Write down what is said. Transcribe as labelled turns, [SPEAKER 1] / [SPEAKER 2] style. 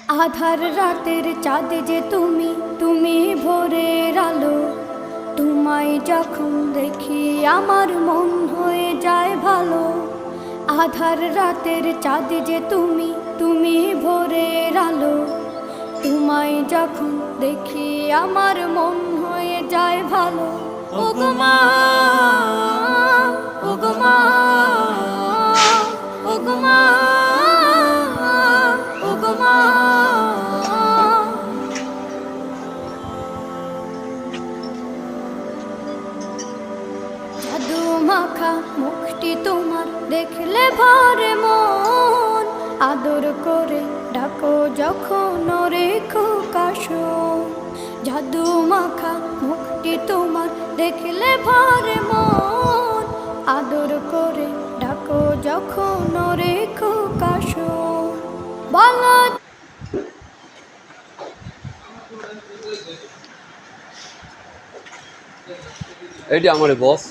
[SPEAKER 1] আধার রাতের চাঁদ যে তুমি, তুমি ভোরের আলো। তোমায় যখন দেখি আমার মন হয়ে যায় ভালো। আধার রাতের চাঁদ যে তুমি, তুমি ভোরের আলো। তোমায় যখন দেখি আমার মন হয়ে যায় ভালো। ওগো মা, ওগো মা, ওগো মা, ওগো মা। জাদু মাখা মুখটি তোমার দেখলে ভরে মন। আদর করে ডাকো যখন ওরে খোকা শোন। জাদু মাখা মুখটি তোমার দেখলে ভরে মন। আদর করে ডাকো যখন ওরে খোকা শোন। বলো
[SPEAKER 2] এইটি আমার বস।